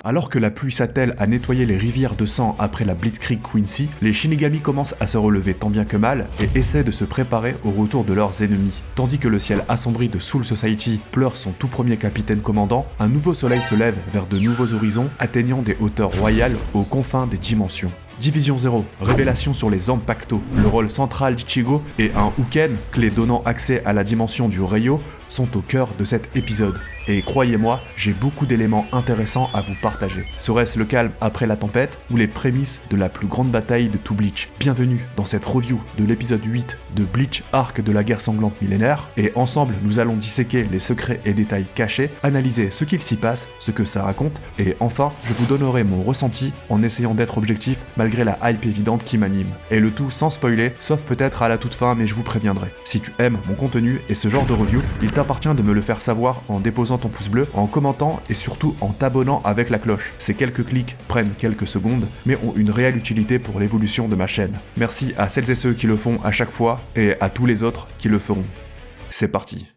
Alors que la pluie s'attelle à nettoyer les rivières de sang après la Blitzkrieg Quincy, les Shinigami commencent à se relever tant bien que mal et essaient de se préparer au retour de leurs ennemis. Tandis que le ciel assombri de Soul Society pleure son tout premier capitaine commandant, un nouveau soleil se lève vers de nouveaux horizons, atteignant des hauteurs royales aux confins des dimensions. Division 0, révélation sur les Zanpakuto. Le rôle central d'Ichigo et un Uken, clé donnant accès à la dimension du Ryo, sont au cœur de cet épisode. Et croyez-moi, j'ai beaucoup d'éléments intéressants à vous partager. Serait-ce le calme après la tempête ou les prémices de la plus grande bataille de tout Bleach? Bienvenue dans cette review de l'épisode 8 de Bleach Arc de la guerre sanglante millénaire, et ensemble nous allons disséquer les secrets et détails cachés, analyser ce qu'il s'y passe, ce que ça raconte, et enfin je vous donnerai mon ressenti en essayant d'être objectif malgré la hype évidente qui m'anime. Et le tout sans spoiler, sauf peut-être à la toute fin, mais je vous préviendrai. Si tu aimes mon contenu et ce genre de review, il t'appartient de me le faire savoir en déposant ton pouce bleu, en commentant et surtout en t'abonnant avec la cloche. Ces quelques clics prennent quelques secondes, mais ont une réelle utilité pour l'évolution de ma chaîne. Merci à celles et ceux qui le font à chaque fois, et à tous les autres qui le feront. C'est parti.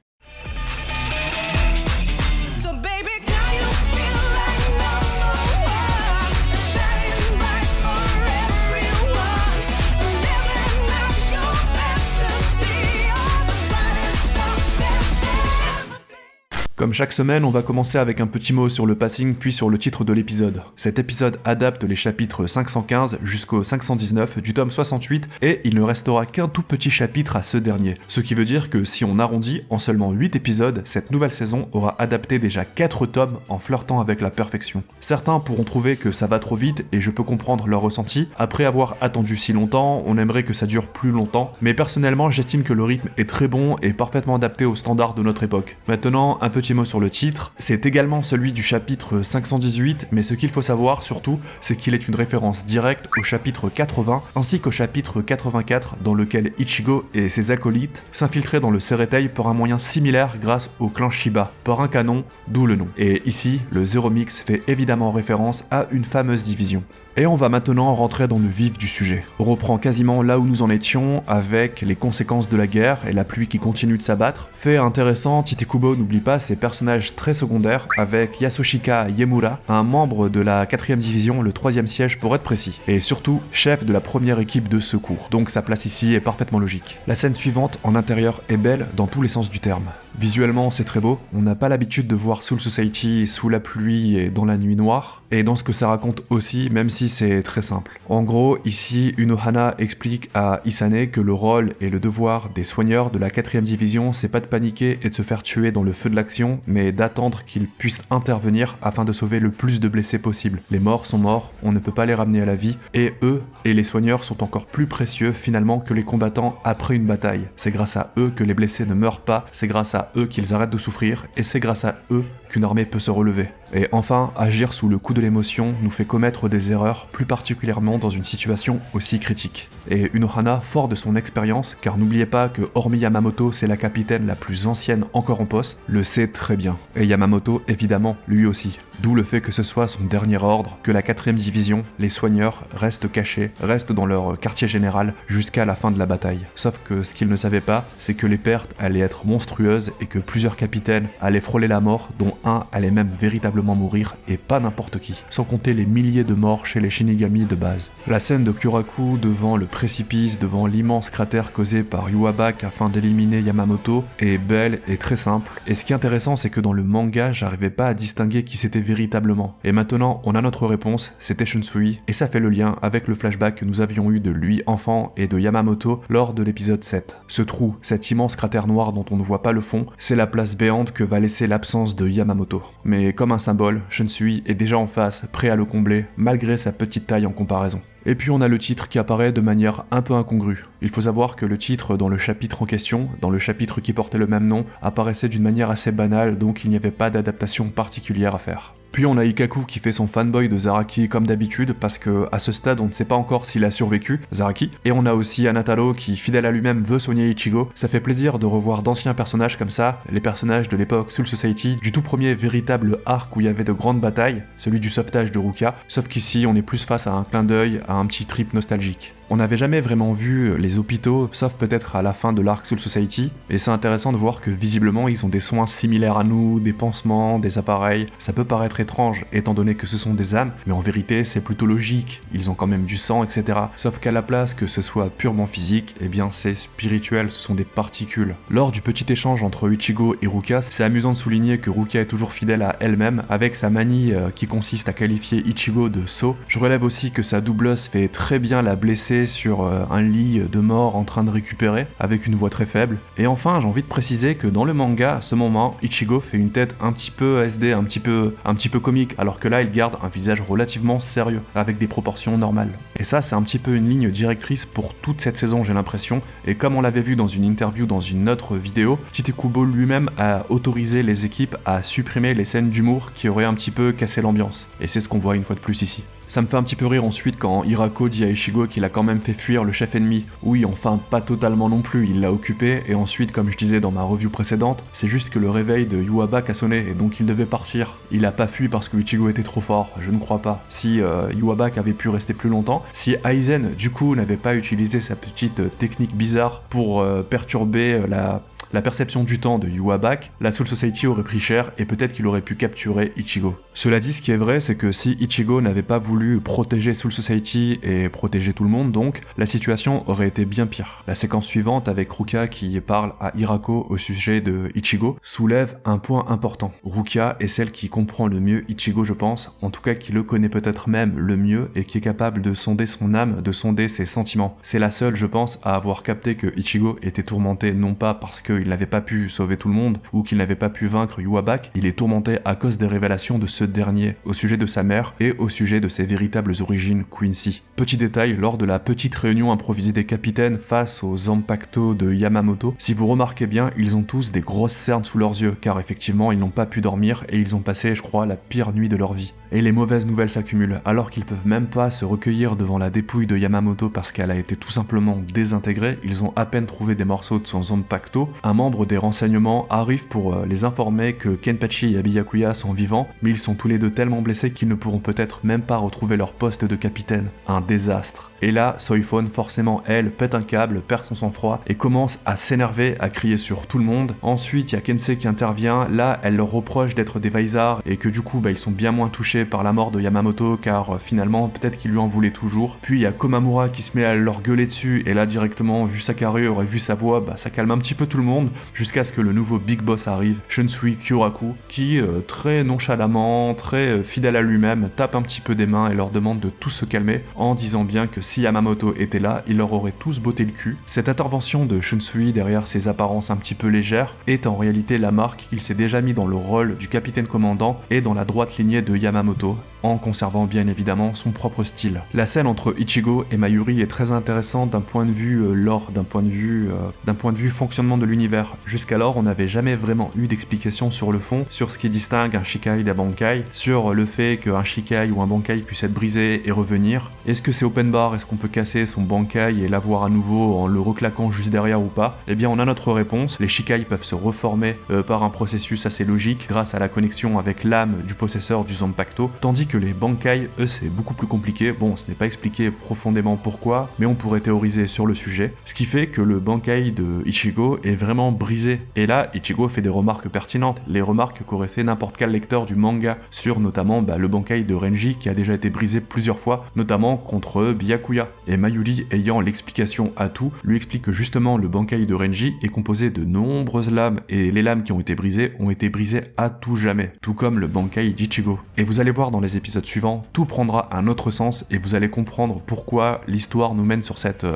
Comme chaque semaine, on va commencer avec un petit mot sur le passing puis sur le titre de l'épisode. Cet épisode adapte les chapitres 515 jusqu'au 519 du tome 68 et il ne restera qu'un tout petit chapitre à ce dernier. Ce qui veut dire que si on arrondit, en seulement 8 épisodes, cette nouvelle saison aura adapté déjà 4 tomes en flirtant avec la perfection. Certains pourront trouver que ça va trop vite et je peux comprendre leur ressenti. Après avoir attendu si longtemps, on aimerait que ça dure plus longtemps, mais personnellement j'estime que le rythme est très bon et parfaitement adapté aux standards de notre époque. Maintenant, un petit mot sur le titre, c'est également celui du chapitre 518, mais ce qu'il faut savoir surtout, c'est qu'il est une référence directe au chapitre 80 ainsi qu'au chapitre 84 dans lequel Ichigo et ses acolytes s'infiltraient dans le Ceretei par un moyen similaire grâce au clan Shiba, par un canon, d'où le nom. Et ici, le Zero Mix fait évidemment référence à une fameuse division. Et on va maintenant rentrer dans le vif du sujet. On reprend quasiment là où nous en étions avec les conséquences de la guerre et la pluie qui continue de s'abattre. Fait intéressant, Tite Kubo n'oublie pas ses personnages très secondaires avec Yasushika Yemura, un membre de la 4ème division, le 3ème siège pour être précis, et surtout chef de la première équipe de secours. Donc sa place ici est parfaitement logique. La scène suivante en intérieur est belle dans tous les sens du terme. Visuellement c'est très beau, on n'a pas l'habitude de voir Soul Society sous la pluie et dans la nuit noire, et dans ce que ça raconte aussi, même si c'est très simple. En gros, ici, Unohana explique à Isane que le rôle et le devoir des soigneurs de la 4ème division, c'est pas de paniquer et de se faire tuer dans le feu de l'action, mais d'attendre qu'ils puissent intervenir afin de sauver le plus de blessés possible. Les morts sont morts, on ne peut pas les ramener à la vie, et eux et les soigneurs sont encore plus précieux finalement que les combattants après une bataille. C'est grâce à eux que les blessés ne meurent pas, c'est grâce à eux qu'ils arrêtent de souffrir, et c'est grâce à eux qu'une armée peut se relever. Et enfin, agir sous le coup de l'émotion nous fait commettre des erreurs, plus particulièrement dans une situation aussi critique. Et Unohana, fort de son expérience, car n'oubliez pas que hormis Yamamoto, c'est la capitaine la plus ancienne encore en poste, le sait très bien. Et Yamamoto, évidemment, lui aussi. D'où le fait que ce soit son dernier ordre, que la 4ème division, les soigneurs, restent cachés, restent dans leur quartier général jusqu'à la fin de la bataille. Sauf que ce qu'ils ne savaient pas, c'est que les pertes allaient être monstrueuses et que plusieurs capitaines allaient frôler la mort, dont un allait même véritablement mourir, et pas n'importe qui. Sans compter les milliers de morts chez les Shinigami de base. La scène de Kyuraku devant le précipice, devant l'immense cratère causé par Yuabak afin d'éliminer Yamamoto, est belle et très simple. Et ce qui est intéressant, c'est que dans le manga, j'arrivais pas à distinguer qui c'était véritablement. Et maintenant, on a notre réponse, c'était Shunsui, et ça fait le lien avec le flashback que nous avions eu de lui enfant et de Yamamoto lors de l'épisode 7. Ce trou, cet immense cratère noir dont on ne voit pas le fond, c'est la place béante que va laisser l'absence de Yamamoto. Mais comme un symbole, Shunsui est déjà en face, prêt à le combler, malgré sa petite taille en comparaison. Et puis on a le titre qui apparaît de manière un peu incongrue. Il faut savoir que le titre dans le chapitre en question, dans le chapitre qui portait le même nom, apparaissait d'une manière assez banale, donc il n'y avait pas d'adaptation particulière à faire. Puis on a Ikkaku qui fait son fanboy de Zaraki comme d'habitude, parce que à ce stade on ne sait pas encore s'il a survécu, Zaraki. Et on a aussi Anataro qui, fidèle à lui-même, veut soigner Ichigo. Ça fait plaisir de revoir d'anciens personnages comme ça, les personnages de l'époque Soul Society, du tout premier véritable arc où il y avait de grandes batailles, celui du sauvetage de Ruka, sauf qu'ici on est plus face à un clin d'œil, à un petit trip nostalgique. On n'avait jamais vraiment vu les les hôpitaux, sauf peut-être à la fin de l'arc Soul Society, et c'est intéressant de voir que visiblement ils ont des soins similaires à nous, des pansements, des appareils. Ça peut paraître étrange étant donné que ce sont des âmes, mais en vérité c'est plutôt logique, ils ont quand même du sang, etc. Sauf qu'à la place que ce soit purement physique, eh bien c'est spirituel, ce sont des particules. Lors du petit échange entre Ichigo et Ruka, c'est amusant de souligner que Ruka est toujours fidèle à elle-même, avec sa manie qui consiste à qualifier Ichigo de sot. Je relève aussi que sa doubleuse fait très bien la blesser sur un lit de mort en train de récupérer, avec une voix très faible. Et enfin, j'ai envie de préciser que dans le manga, à ce moment, Ichigo fait une tête un petit peu SD, un petit peu comique, alors que là, il garde un visage relativement sérieux, avec des proportions normales. Et ça, c'est un petit peu une ligne directrice pour toute cette saison, j'ai l'impression, et comme on l'avait vu dans une interview dans une autre vidéo, Tite Kubo lui-même a autorisé les équipes à supprimer les scènes d'humour qui auraient un petit peu cassé l'ambiance. Et c'est ce qu'on voit une fois de plus ici. Ça me fait un petit peu rire ensuite quand Hirako dit à Ichigo qu'il a quand même fait fuir le chef ennemi. Oui, enfin pas totalement non plus, il l'a occupé, et ensuite, comme je disais dans ma review précédente, c'est juste que le réveil de Yhwach a sonné, et donc il devait partir. Il a pas fui parce que Ichigo était trop fort, je ne crois pas. Si Yhwach avait pu rester plus longtemps, si Aizen, du coup, n'avait pas utilisé sa petite technique bizarre pour perturber la perception du temps de Yhwach, la Soul Society aurait pris cher et peut-être qu'il aurait pu capturer Ichigo. Cela dit, ce qui est vrai, c'est que si Ichigo n'avait pas voulu protéger Soul Society et protéger tout le monde donc, la situation aurait été bien pire. La séquence suivante avec Ruka qui parle à Hirako au sujet de Ichigo soulève un point important. Ruka est celle qui comprend le mieux Ichigo, je pense, en tout cas qui le connaît peut-être même le mieux et qui est capable de sonder son âme, de sonder ses sentiments. C'est la seule, je pense, à avoir capté que Ichigo était tourmenté non pas parce qu'il n'avait pas pu sauver tout le monde ou qu'il n'avait pas pu vaincre Yhwach, il est tourmenté à cause des révélations de ce dernier au sujet de sa mère et au sujet de ses véritables origines Quincy. Petit détail, lors de la petite réunion improvisée des capitaines face aux Zanpakuto de Yamamoto, si vous remarquez bien, ils ont tous des grosses cernes sous leurs yeux, car effectivement ils n'ont pas pu dormir et ils ont passé, je crois, la pire nuit de leur vie. Et les mauvaises nouvelles s'accumulent, alors qu'ils peuvent même pas se recueillir devant la dépouille de Yamamoto parce qu'elle a été tout simplement désintégrée, ils ont à peine trouvé des morceaux de son Zanpakuto. Un membre des renseignements arrive pour les informer que Kenpachi et Byakuya sont vivants, mais ils sont tous les deux tellement blessés qu'ils ne pourront peut-être même pas retrouver leur poste de capitaine. Un désastre. Et là, Soifon, forcément, elle, pète un câble, perd son sang-froid et commence à s'énerver, à crier sur tout le monde. Ensuite, il y a Kensei qui intervient. Là, elle leur reproche d'être des Vaisards et que du coup, ils sont bien moins touchés par la mort de Yamamoto car finalement, peut-être qu'ils lui en voulaient toujours. Puis, il y a Komamura qui se met à leur gueuler dessus et là, directement, vu sa carrure et vu sa voix, ça calme un petit peu tout le monde jusqu'à ce que le nouveau Big Boss arrive, Shunsui Kyoraku, qui, très nonchalamment, très fidèle à lui-même, tape un petit peu des mains et leur demande de tous se calmer en disant bien que si Yamamoto était là, il leur aurait tous botté le cul. Cette intervention de Shunsui derrière ses apparences un petit peu légères est en réalité la marque qu'il s'est déjà mis dans le rôle du capitaine commandant et dans la droite lignée de Yamamoto, en conservant bien évidemment son propre style. La scène entre Ichigo et Mayuri est très intéressante d'un point de vue lore, d'un point de vue fonctionnement de l'univers. Jusqu'alors, on n'avait jamais vraiment eu d'explication sur le fond, sur ce qui distingue un Shikai d'un Bankai, sur le fait qu'un Shikai ou un Bankai puisse être brisé et revenir. Est-ce que c'est open bar? Est-ce qu'on peut casser son Bankai et l'avoir à nouveau en le reclaquant juste derrière ou pas? Eh bien, on a notre réponse. Les Shikai peuvent se reformer par un processus assez logique grâce à la connexion avec l'âme du possesseur du Zanpakuto, tandis que les Bankai, eux, c'est beaucoup plus compliqué. Bon, ce n'est pas expliqué profondément pourquoi, mais on pourrait théoriser sur le sujet. Ce qui fait que le Bankai de Ichigo est vraiment brisé. Et là, Ichigo fait des remarques pertinentes, les remarques qu'aurait fait n'importe quel lecteur du manga sur notamment le Bankai de Renji qui a déjà été brisé plusieurs fois, notamment contre Byakuya. Et Mayuri, ayant l'explication à tout, lui explique que justement le Bankai de Renji est composé de nombreuses lames et les lames qui ont été brisées à tout jamais, tout comme le Bankai d'Ichigo. Et vous allez voir dans les épisodes suivants, tout prendra un autre sens et vous allez comprendre pourquoi l'histoire nous mène sur cette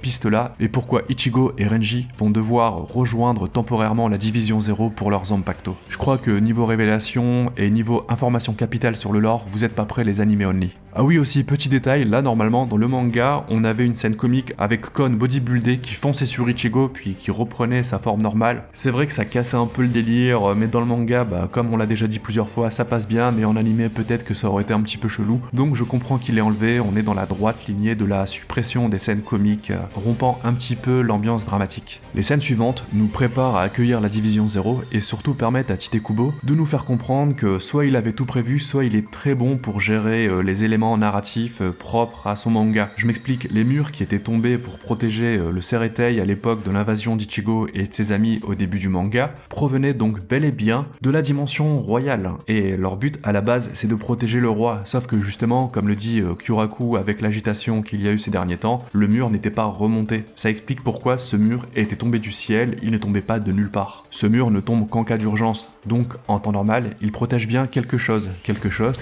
piste-là et pourquoi Ichigo et Renji vont devoir rejoindre temporairement la Division 0 pour leurs Zanpakuto. Je crois que niveau révélation et niveau information capitale sur le lore, vous êtes pas prêts les animés only. Ah oui aussi, petit détail, là normalement dans le manga, on avait une scène comique avec Kon bodybuildé qui fonçait sur Ichigo puis qui reprenait sa forme normale. C'est vrai que ça cassait un peu le délire, mais dans le manga, comme on l'a déjà dit plusieurs fois, ça passe bien, mais en animé peut-être que ça aurait été un petit peu chelou. Donc je comprends qu'il est enlevé, on est dans la droite lignée de la suppression des scènes comiques, rompant un petit peu l'ambiance dramatique. Les scènes suivantes nous préparent à accueillir la Division 0 et surtout permettent à Tite Kubo de nous faire comprendre que soit il avait tout prévu, soit il est très bon pour gérer les éléments élément narratif propre à son manga. Je m'explique, les murs qui étaient tombés pour protéger le Ceretei à l'époque de l'invasion d'Ichigo et de ses amis au début du manga provenaient donc bel et bien de la dimension royale, et leur but à la base c'est de protéger le roi, sauf que justement, comme le dit Kyuraku avec l'agitation qu'il y a eu ces derniers temps, le mur n'était pas remonté. Ça explique pourquoi ce mur était tombé du ciel, il ne tombait pas de nulle part. Ce mur ne tombe qu'en cas d'urgence, donc en temps normal, il protège bien quelque chose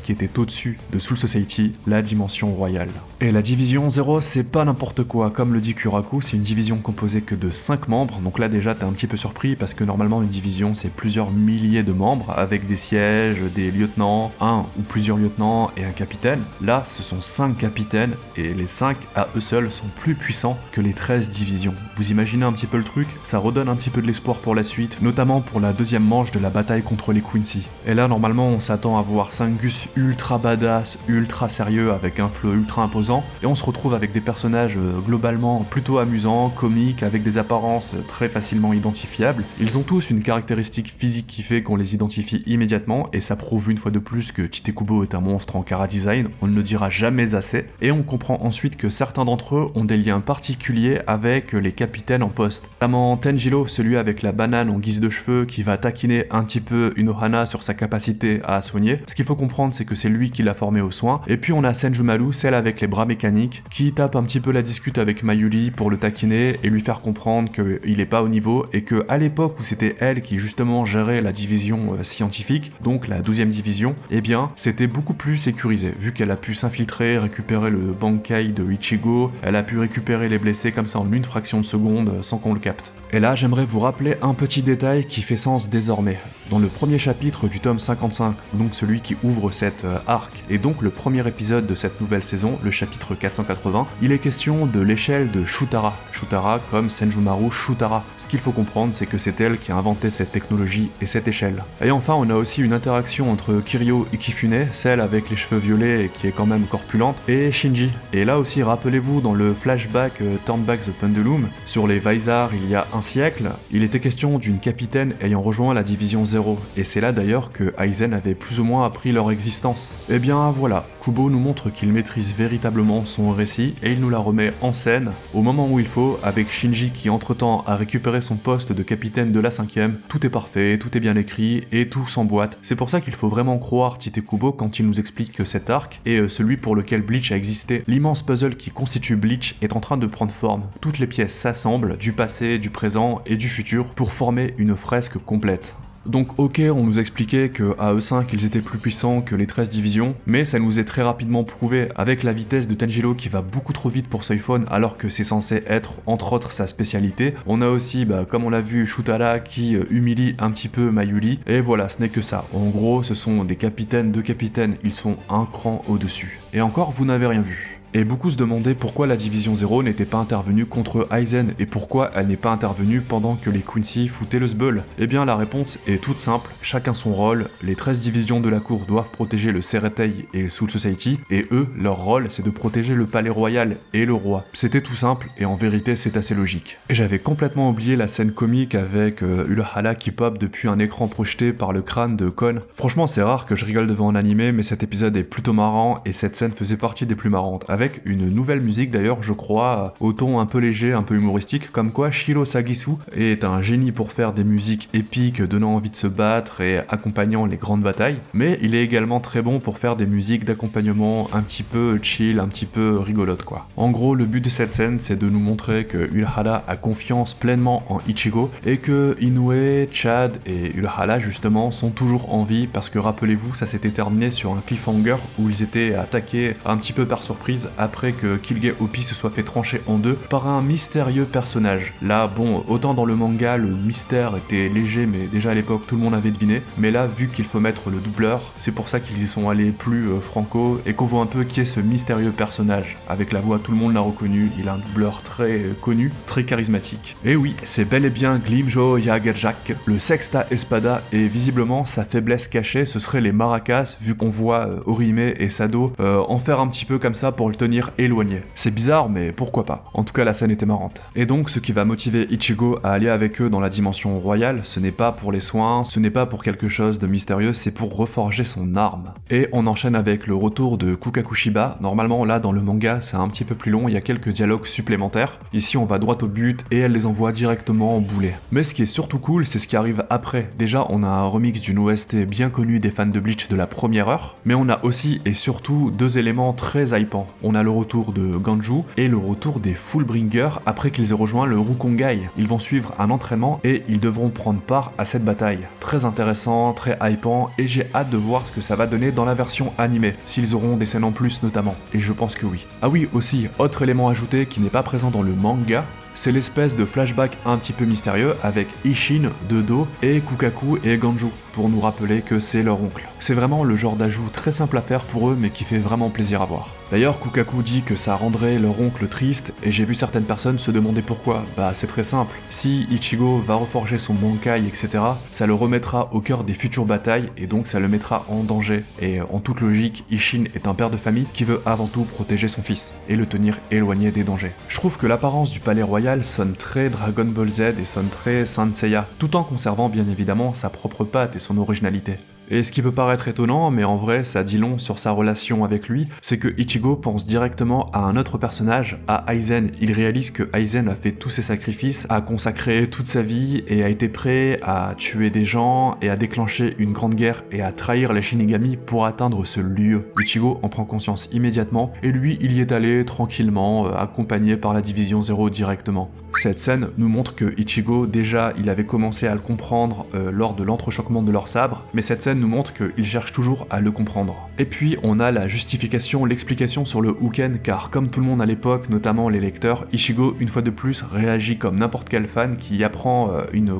qui était au-dessus de Soul Society, la dimension royale. Et la division 0, c'est pas n'importe quoi, comme le dit Kyuraku, c'est une division composée que de 5 membres, donc là déjà t'es un petit peu surpris parce que normalement une division c'est plusieurs milliers de membres avec des sièges, des lieutenants, un ou plusieurs lieutenants et un capitaine. Là ce sont 5 capitaines et les 5 à eux seuls sont plus puissants que les 13 divisions. Vous imaginez un petit peu le truc? Ça redonne un petit peu de l'espoir pour la suite, notamment pour la deuxième manche de la bataille contre les Quincy. Et là normalement on s'attend à voir 5 Gus ultra badass, ultra sérieux avec un flow ultra imposant, et on se retrouve avec des personnages globalement plutôt amusants, comiques, avec des apparences très facilement identifiables. Ils ont tous une caractéristique physique qui fait qu'on les identifie immédiatement, et ça prouve une fois de plus que Tite Kubo est un monstre en chara-design, on ne le dira jamais assez, et on comprend ensuite que certains d'entre eux ont des liens particuliers avec les capitaines en poste. Notamment Tenjiro, celui avec la banane en guise de cheveux, qui va taquiner un petit peu Unohana sur sa capacité à soigner. Ce qu'il faut comprendre, c'est que c'est lui qui l'a formé aux soins. Et puis on a Senjumaru, celle avec les bras mécaniques, qui tape un petit peu la discute avec Mayuri pour le taquiner et lui faire comprendre qu'il est pas au niveau, et que à l'époque où c'était elle qui justement gérait la division scientifique, donc la 12e division, eh bien c'était beaucoup plus sécurisé, vu qu'elle a pu s'infiltrer, récupérer le Bankai de Ichigo, elle a pu récupérer les blessés comme ça en une fraction de seconde sans qu'on le capte. Et là j'aimerais vous rappeler un petit détail qui fait sens désormais. Dans le premier chapitre du tome 55, donc celui qui ouvre cet arc, et donc le premier épisode de cette nouvelle saison, le chapitre 480, il est question de l'échelle de Shutara. Shutara comme Senjumaru Shutara. Ce qu'il faut comprendre, c'est que c'est elle qui a inventé cette technologie et cette échelle. Et enfin, on a aussi une interaction entre Kiryu Ikifune, celle avec les cheveux violets et qui est quand même corpulente, et Shinji. Et là aussi, rappelez-vous, dans le flashback Turn Back the Pendulum, sur les Vaisar il y a un siècle, il était question d'une capitaine ayant rejoint la division 0. Et c'est là d'ailleurs que Aizen avait plus ou moins appris leur existence. Et bien voilà, Kubo nous montre qu'il maîtrise véritablement son récit et il nous la remet en scène au moment où il faut, avec Shinji qui entre-temps a récupéré son poste de capitaine de la 5e. Tout est parfait, tout est bien écrit et tout s'emboîte. C'est pour ça qu'il faut vraiment croire Tite Kubo quand il nous explique que cet arc est celui pour lequel Bleach a existé. L'immense puzzle qui constitue Bleach est en train de prendre forme. Toutes les pièces s'assemblent, du passé, du présent et du futur, pour former une fresque complète. Donc ok, on nous expliquait qu'à E5 ils étaient plus puissants que les 13 divisions, mais ça nous est très rapidement prouvé avec la vitesse de Tenjiro qui va beaucoup trop vite pour Soifon alors que c'est censé être entre autres sa spécialité. On a aussi, comme on l'a vu, Shutara qui humilie un petit peu Mayuri, et voilà, ce n'est que ça. En gros, ce sont des capitaines, deux capitaines, ils sont un cran au-dessus. Et encore, vous n'avez rien vu. Et beaucoup se demandaient pourquoi la division 0 n'était pas intervenue contre Aizen et pourquoi elle n'est pas intervenue pendant que les Quincy foutaient le sbeul. Eh bien la réponse est toute simple, chacun son rôle, les 13 divisions de la cour doivent protéger le Ceretei et Soul Society, et eux, leur rôle c'est de protéger le palais royal et le roi. C'était tout simple et en vérité c'est assez logique. Et j'avais complètement oublié la scène comique avec Unohana qui pop depuis un écran projeté par le crâne de Kon. Franchement c'est rare que je rigole devant un animé, mais cet épisode est plutôt marrant et cette scène faisait partie des plus marrantes. Avec une nouvelle musique d'ailleurs, je crois, au ton un peu léger, un peu humoristique, comme quoi Shiro Sagisu est un génie pour faire des musiques épiques, donnant envie de se battre et accompagnant les grandes batailles, mais il est également très bon pour faire des musiques d'accompagnement un petit peu chill, un petit peu rigolote quoi. En gros, le but de cette scène, c'est de nous montrer que Unohana a confiance pleinement en Ichigo, et que Inoue, Chad et Unohana justement sont toujours en vie, parce que rappelez-vous, ça s'était terminé sur un cliffhanger où ils étaient attaqués un petit peu par surprise après que Kilge Oppie se soit fait trancher en deux par un mystérieux personnage. Là, bon, autant dans le manga, le mystère était léger, mais déjà à l'époque tout le monde avait deviné, mais là, vu qu'il faut mettre le doubleur, c'est pour ça qu'ils y sont allés plus franco, et qu'on voit un peu qui est ce mystérieux personnage. Avec la voix, tout le monde l'a reconnu, il a un doubleur très connu, très charismatique. Et oui, c'est bel et bien Glimjo Yagajak, le Sexta Espada, et visiblement sa faiblesse cachée, ce serait les maracas, vu qu'on voit Orihime et Sado en faire un petit peu comme ça pour le tenir éloigné. C'est bizarre, mais pourquoi pas. En tout cas, la scène était marrante. Et donc, ce qui va motiver Ichigo à aller avec eux dans la dimension royale, ce n'est pas pour les soins, ce n'est pas pour quelque chose de mystérieux, c'est pour reforger son arme. Et on enchaîne avec le retour de Kukakushiba. Normalement, là, dans le manga, c'est un petit peu plus long, il y a quelques dialogues supplémentaires. Ici, on va droit au but et elle les envoie directement en boulet. Mais ce qui est surtout cool, c'est ce qui arrive après. Déjà, on a un remix d'une OST bien connue des fans de Bleach de la première heure, mais on a aussi et surtout deux éléments très hypants. On a le retour de Ganju et le retour des Fullbringers après qu'ils aient rejoint le Rukongai. Ils vont suivre un entraînement et ils devront prendre part à cette bataille. Très intéressant, très hypant, et j'ai hâte de voir ce que ça va donner dans la version animée, s'ils auront des scènes en plus notamment, et je pense que oui. Ah oui, aussi, autre élément ajouté qui n'est pas présent dans le manga, c'est l'espèce de flashback un petit peu mystérieux avec Isshin, Dedo et Kukaku et Ganju, pour nous rappeler que c'est leur oncle. C'est vraiment le genre d'ajout très simple à faire pour eux mais qui fait vraiment plaisir à voir. D'ailleurs, Kukaku dit que ça rendrait leur oncle triste et j'ai vu certaines personnes se demander pourquoi. Bah c'est très simple, si Ichigo va reforger son Bankai etc, ça le remettra au cœur des futures batailles et donc ça le mettra en danger. Et en toute logique, Isshin est un père de famille qui veut avant tout protéger son fils et le tenir éloigné des dangers. Je trouve que l'apparence du palais royal sonne très Dragon Ball Z et sonne très Saint Seiya, tout en conservant bien évidemment sa propre patte et son originalité. Et ce qui peut paraître étonnant, mais en vrai ça dit long sur sa relation avec lui, c'est que Ichigo pense directement à un autre personnage, à Aizen. Il réalise que Aizen a fait tous ses sacrifices, a consacré toute sa vie et a été prêt à tuer des gens et à déclencher une grande guerre et à trahir les Shinigami pour atteindre ce lieu. Ichigo en prend conscience immédiatement et lui il y est allé tranquillement, accompagné par la division 0 directement. Cette scène nous montre que Ichigo déjà il avait commencé à le comprendre lors de l'entrechoquement de leurs sabres, mais cette scène nous montre qu'il cherche toujours à le comprendre. Et puis on a la justification, l'explication sur le Uken, car comme tout le monde à l'époque, notamment les lecteurs, Ichigo une fois de plus réagit comme n'importe quel fan qui apprend une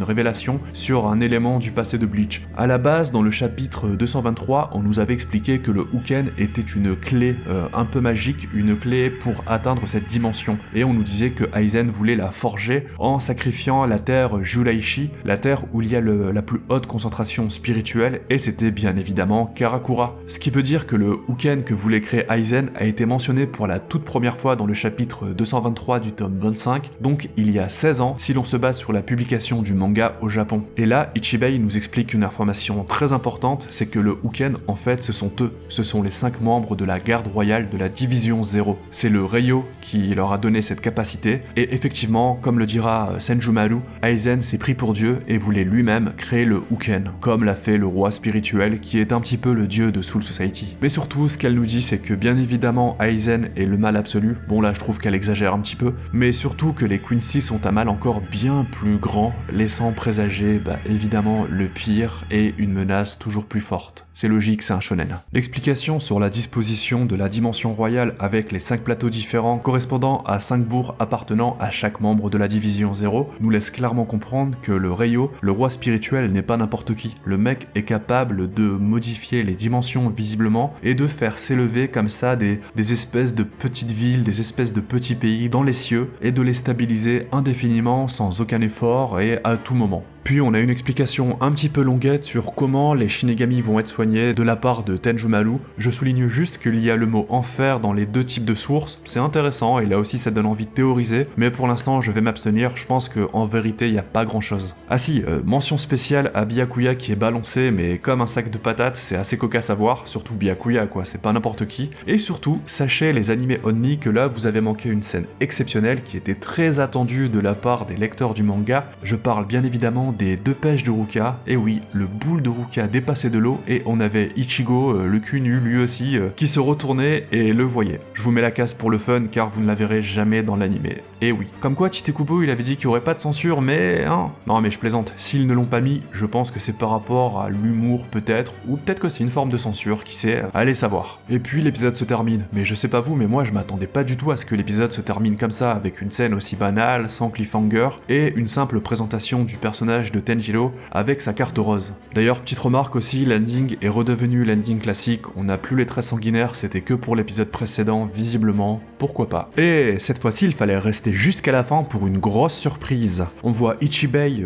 révélation sur un élément du passé de Bleach. À la base, dans le chapitre 223, on nous avait expliqué que le Uken était une clé un peu magique, une clé pour atteindre cette dimension, et on nous disait que Aizen voulait la forger en sacrifiant la terre Juraishi, la terre où il y a la plus haute concentration spirituelle, et c'était bien évidemment Karakura. Ce qui veut dire que le Uken que voulait créer Aizen a été mentionné pour la toute première fois dans le chapitre 223 du tome 25, donc il y a 16 ans si l'on se base sur la publication du manga au Japon. Et là, Ichibei nous explique une information très importante, c'est que le Uken en fait ce sont eux, ce sont les 5 membres de la garde royale de la division 0. C'est le Ryo qui leur a donné cette capacité, et effectivement, comme le dira Senjumaru, Aizen s'est pris pour Dieu et voulait lui-même créer le Uken, comme l'a fait le roi spirituel qui est un petit peu le dieu de Soul Society. Mais surtout, ce qu'elle nous dit, c'est que bien évidemment Aizen est le mal absolu, bon là je trouve qu'elle exagère un petit peu, mais surtout que les Quincy sont un mal encore bien plus grand, laissant présager évidemment le pire et une menace toujours plus forte. C'est logique, c'est un shonen. L'explication sur la disposition de la dimension royale avec les 5 plateaux différents correspondant à 5 bourgs appartenant à chaque membre de la division 0 nous laisse clairement comprendre que le Ryo, le roi spirituel, n'est pas n'importe qui. Le mec est capable de modifier les dimensions visiblement et de faire s'élever comme ça des espèces de petites villes, des espèces de petits pays dans les cieux et de les stabiliser indéfiniment sans aucun effort et à tout moment. Puis on a une explication un petit peu longuette sur comment les Shinigami vont être soignés de la part de Tenjumaru. Je souligne juste qu'il y a le mot enfer dans les deux types de sources, c'est intéressant et là aussi ça donne envie de théoriser, mais pour l'instant je vais m'abstenir, je pense qu'en vérité il n'y a pas grand chose. Ah si, mention spéciale à Byakuya qui est balancé mais comme un sac de patates, c'est assez cocasse à voir, surtout Byakuya quoi, c'est pas n'importe qui. Et surtout, sachez les animés only que là vous avez manqué une scène exceptionnelle qui était très attendue de la part des lecteurs du manga, je parle bien évidemment des 2 pêches de Ruka, et oui, le boule de Ruka dépassait de l'eau et on avait Ichigo, le cul nu lui aussi, qui se retournait et le voyait. Je vous mets la casse pour le fun car vous ne la verrez jamais dans l'animé. Et oui. Comme quoi Tite Kubo il avait dit qu'il n'y aurait pas de censure mais... hein. Non mais je plaisante, s'ils ne l'ont pas mis, je pense que c'est par rapport à l'humour peut-être, ou peut-être que c'est une forme de censure, qui sait, allez savoir. Et puis l'épisode se termine, mais je sais pas vous mais moi je m'attendais pas du tout à ce que l'épisode se termine comme ça, avec une scène aussi banale, sans cliffhanger, et une simple présentation du personnage de Tenjiro avec sa carte rose. D'ailleurs, petite remarque aussi, l'ending est redevenu l'ending classique, on n'a plus les traits sanguinaires, c'était que pour l'épisode précédent, visiblement, pourquoi pas. Et cette fois-ci, il fallait rester jusqu'à la fin pour une grosse surprise. On voit Ichibei,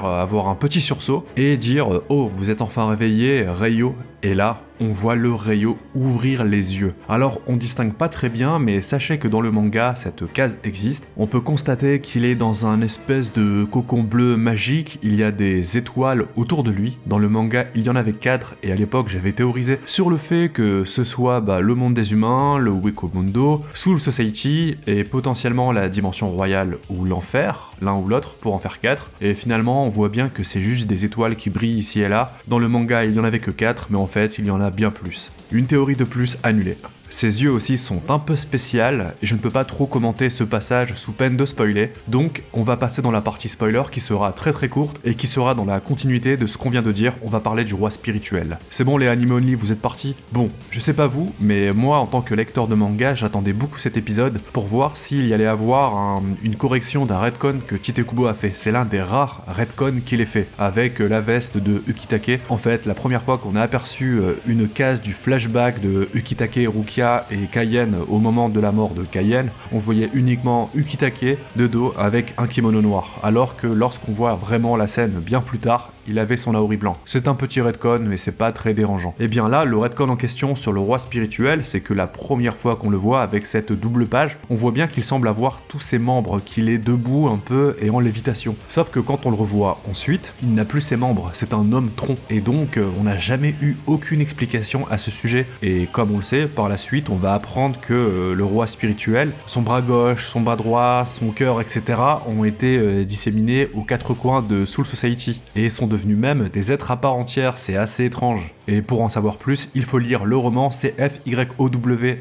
avoir un petit sursaut, et dire « Oh, vous êtes enfin réveillé, Ryo », Et là, on voit le Ryo ouvrir les yeux. Alors, on distingue pas très bien, mais sachez que dans le manga, cette case existe. On peut constater qu'il est dans un espèce de cocon bleu magique, il y a des étoiles autour de lui. Dans le manga, il y en avait 4, et à l'époque, j'avais théorisé sur le fait que ce soit le monde des humains, le Wikomundo, Soul Society, et potentiellement la dimension royale ou l'enfer, l'un ou l'autre, pour en faire 4. Et finalement, on voit bien que c'est juste des étoiles qui brillent ici et là. Dans le manga, il y en avait que 4, mais en fait, il y en a bien plus. Une théorie de plus annulée. Ses yeux aussi sont un peu spéciales, et je ne peux pas trop commenter ce passage sous peine de spoiler, donc on va passer dans la partie spoiler qui sera très courte, et qui sera dans la continuité de ce qu'on vient de dire, on va parler du roi spirituel. C'est bon les anime only, vous êtes partis? Bon, je sais pas vous, mais moi en tant que lecteur de manga, j'attendais beaucoup cet épisode pour voir s'il y allait avoir une correction d'un retcon que Tite Kubo a fait. C'est l'un des rares retcons qu'il ait fait, avec la veste de Ukitake. En fait, la première fois qu'on a aperçu une case du flashback de Ukitake, Rukia et Kaien au moment de la mort de Kaien, on voyait uniquement Ukitake de dos avec un kimono noir, alors que lorsqu'on voit vraiment la scène bien plus tard, il avait son aori blanc. C'est un petit retcon, mais c'est pas très dérangeant. Et bien là, le retcon en question sur le roi spirituel, c'est que la première fois qu'on le voit avec cette double page, on voit bien qu'il semble avoir tous ses membres, qu'il est debout un peu et en lévitation. Sauf que quand on le revoit ensuite, il n'a plus ses membres, c'est un homme tronc. Et donc, on n'a jamais eu aucune explication à ce sujet. Et comme on le sait, par la suite, on va apprendre que le roi spirituel, son bras gauche, son bras droit, son cœur, etc. ont été disséminés aux 4 coins de Soul Society et sont devenus même des êtres à part entière, c'est assez étrange. Et pour en savoir plus, il faut lire le roman CFYOW,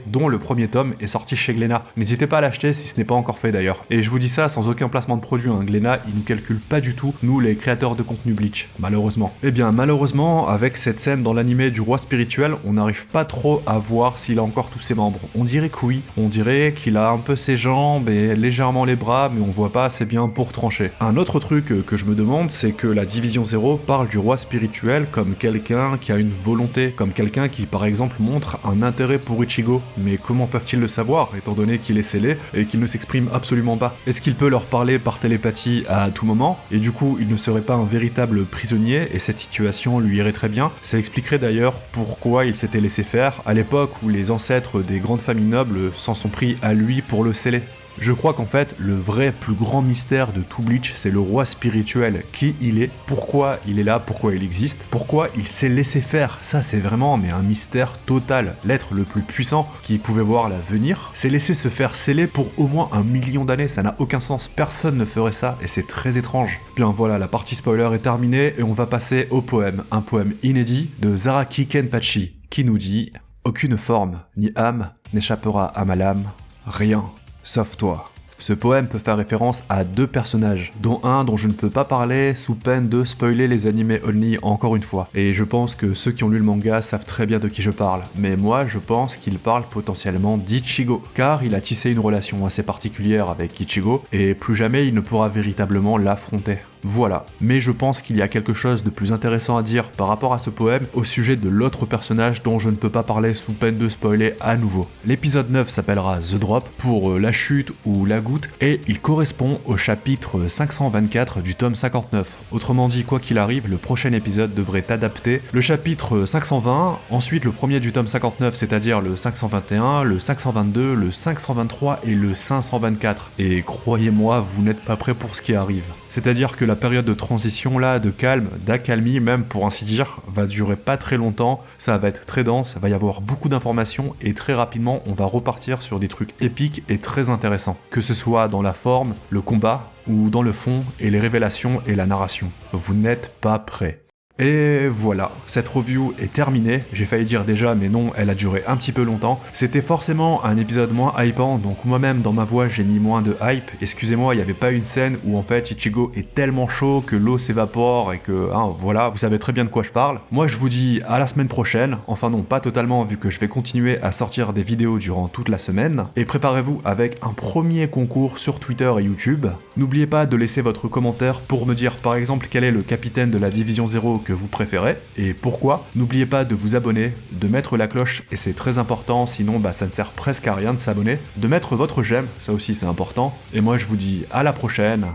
dont le premier tome est sorti chez Glénat. N'hésitez pas à l'acheter si ce n'est pas encore fait d'ailleurs. Et je vous dis ça sans aucun placement de produit, Glénat, il nous calcule pas du tout, nous les créateurs de contenu Bleach, malheureusement. Eh bien malheureusement, avec cette scène dans l'animé du roi spirituel, on n'arrive pas trop à voir s'il a encore tous ses membres. On dirait que oui, on dirait qu'il a un peu ses jambes et légèrement les bras, mais on voit pas assez bien pour trancher. Un autre truc que je me demande, c'est que la Division 0 parle du roi spirituel comme quelqu'un qui a une volonté, comme quelqu'un qui par exemple montre un intérêt pour Ichigo. Mais comment peuvent-ils le savoir, étant donné qu'il est scellé et qu'il ne s'exprime absolument pas? Est-ce qu'il peut leur parler par télépathie à tout moment, et du coup il ne serait pas un véritable prisonnier, et cette situation lui irait très bien? Ça expliquerait d'ailleurs pourquoi il s'était laissé faire à l'époque où les ancêtres des grandes familles nobles s'en sont pris à lui pour le sceller. Je crois qu'en fait, le vrai plus grand mystère de tout Bleach, c'est le roi spirituel. Qui il est, pourquoi il est là, pourquoi il existe, pourquoi il s'est laissé faire. Ça, c'est vraiment un mystère total. L'être le plus puissant qui pouvait voir l'avenir s'est laissé se faire sceller pour au moins 1 million d'années. Ça n'a aucun sens, personne ne ferait ça, et c'est très étrange. Bien voilà, la partie spoiler est terminée, et on va passer au poème. Un poème inédit de Zaraki Kenpachi, qui nous dit « Aucune forme, ni âme, n'échappera à ma lame, rien. Sauf toi. » Ce poème peut faire référence à 2 personnages, dont un dont je ne peux pas parler sous peine de spoiler les animés only encore une fois. Et je pense que ceux qui ont lu le manga savent très bien de qui je parle, mais moi je pense qu'il parle potentiellement d'Ichigo, car il a tissé une relation assez particulière avec Ichigo, et plus jamais il ne pourra véritablement l'affronter. Voilà, mais je pense qu'il y a quelque chose de plus intéressant à dire par rapport à ce poème au sujet de l'autre personnage dont je ne peux pas parler sous peine de spoiler à nouveau. L'épisode 9 s'appellera The Drop pour la chute ou la goutte, et il correspond au chapitre 524 du tome 59. Autrement dit, quoi qu'il arrive, le prochain épisode devrait adapter le chapitre 520, ensuite le premier du tome 59, c'est-à-dire le 521, le 522, le 523 et le 524. Et croyez-moi, vous n'êtes pas prêts pour ce qui arrive. C'est-à-dire que la période de transition là, de calme, d'accalmie même pour ainsi dire, va durer pas très longtemps, ça va être très dense, va y avoir beaucoup d'informations et très rapidement on va repartir sur des trucs épiques et très intéressants. Que ce soit dans la forme, le combat, ou dans le fond et les révélations et la narration. Vous n'êtes pas prêts. Et voilà, cette review est terminée, j'ai failli dire déjà mais non, elle a duré un petit peu longtemps. C'était forcément un épisode moins hypant, donc moi-même dans ma voix j'ai mis moins de hype. Excusez-moi, il n'y avait pas une scène où en fait Ichigo est tellement chaud que l'eau s'évapore et que, voilà, vous savez très bien de quoi je parle. Moi je vous dis à la semaine prochaine, enfin non, pas totalement vu que je vais continuer à sortir des vidéos durant toute la semaine. Et préparez-vous avec un premier concours sur Twitter et YouTube. N'oubliez pas de laisser votre commentaire pour me dire par exemple quel est le capitaine de la Division 0 que vous préférez et pourquoi. N'oubliez pas de vous abonner, de mettre la cloche et c'est très important, sinon ça ne sert presque à rien de s'abonner, de mettre votre j'aime, ça aussi c'est important. Et moi je vous dis à la prochaine,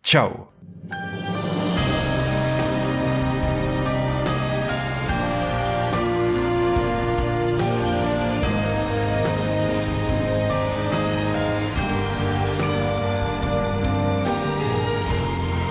ciao.